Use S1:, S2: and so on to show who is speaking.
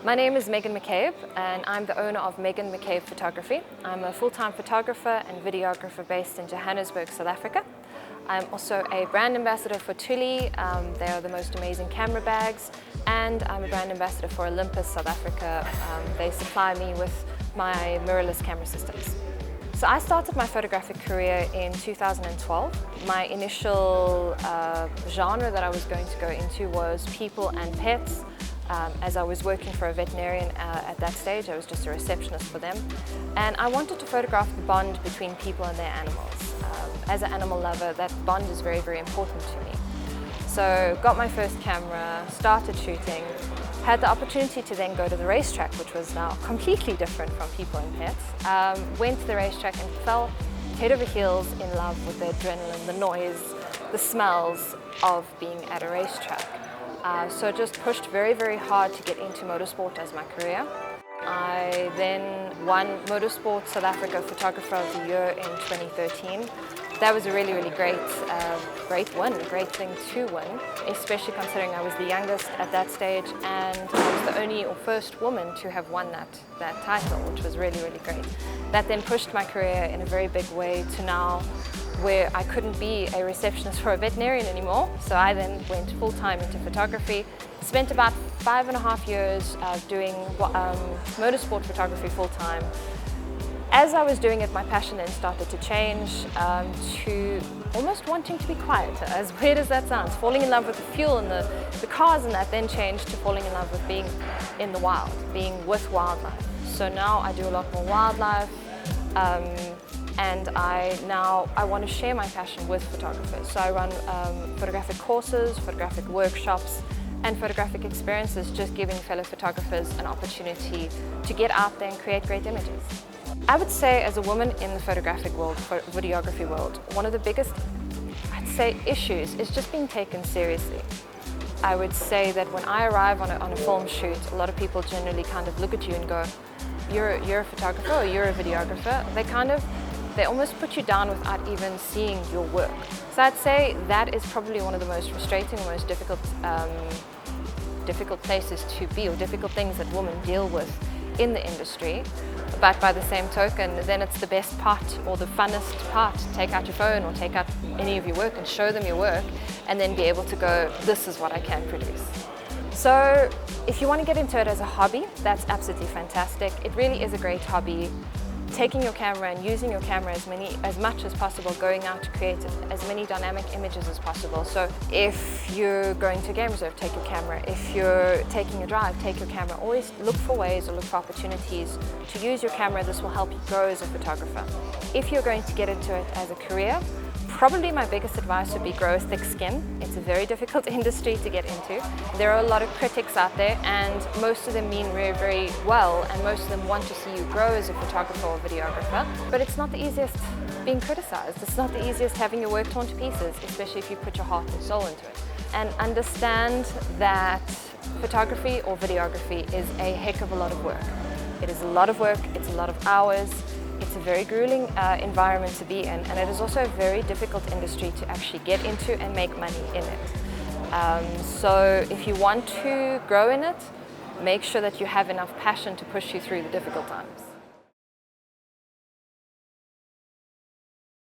S1: My name is Meghan Mcabe and I'm the owner of Meghan Mcabe Photography. I'm a full-time photographer and videographer based in Johannesburg, South Africa. I'm also a brand ambassador for Thule. They are the most amazing camera bags, and I'm a brand ambassador for Olympus, South Africa. They supply me with my mirrorless camera systems. So I started my photographic career in 2012. My initial genre that I was going to go into was people and pets. As I was working for a veterinarian at that stage, I was just a receptionist for them. And I wanted to photograph the bond between people and their animals. As an animal lover, that bond is very, very important to me. So got my first camera, started shooting, had the opportunity to then go to the racetrack, which was now completely different from people and pets. Went to the racetrack and fell head over heels in love with the adrenaline, the noise, the smells of being at a racetrack. So just pushed very, very hard to get into motorsport as my career. I then won Motorsport South Africa Photographer of the Year in 2013. That was a really, really great win, a great thing to win, especially considering I was the youngest at that stage and I was the only or first woman to have won that title, which was really, really great. That then pushed my career in a very big way to now where I couldn't be a receptionist for a veterinarian anymore. So I then went full-time into photography, spent about 5.5 years doing motorsport photography full-time. As I was doing it, my passion then started to change to almost wanting to be quieter, as weird as that sounds. Falling in love with the fuel and the cars, and that then changed to falling in love with being in the wild, being with wildlife. So now I do a lot more wildlife, and I want to share my passion with photographers. So I run photographic courses, photographic workshops, and photographic experiences, just giving fellow photographers an opportunity to get out there and create great images. I would say, as a woman in the photographic world, videography world, one of the biggest, I'd say, issues is just being taken seriously. I would say that when I arrive on a film shoot, a lot of people generally kind of look at you and go, you're a photographer or you're a videographer. They almost put you down without even seeing your work. So I'd say that is probably one of the most frustrating, most difficult places to be, or difficult things that women deal with in the industry. But by the same token, then it's the best part or the funnest part to take out your phone or take out any of your work and show them your work and then be able to go, this is what I can produce. So if you want to get into it as a hobby, that's absolutely fantastic. It really is a great hobby. Taking your camera and using your camera as much as possible, going out to create as many dynamic images as possible. So if you're going to a game reserve, take your camera. If you're taking a drive, take your camera. Always look for ways or look for opportunities to use your camera. This will help you grow as a photographer. If you're going to get into it as a career, probably my biggest advice would be grow a thick skin. It's a very difficult industry to get into. There are a lot of critics out there, and most of them mean very, very well, and most of them want to see you grow as a photographer or videographer. But it's not the easiest being criticized. It's not the easiest having your work torn to pieces, especially if you put your heart and soul into it. And understand that photography or videography is a heck of a lot of work. It is a lot of work, it's a lot of hours. It's a very grueling environment to be in, and it is also a very difficult industry to actually get into and make money in it. So if you want to grow in it, make sure that you have enough passion to push you through the difficult times.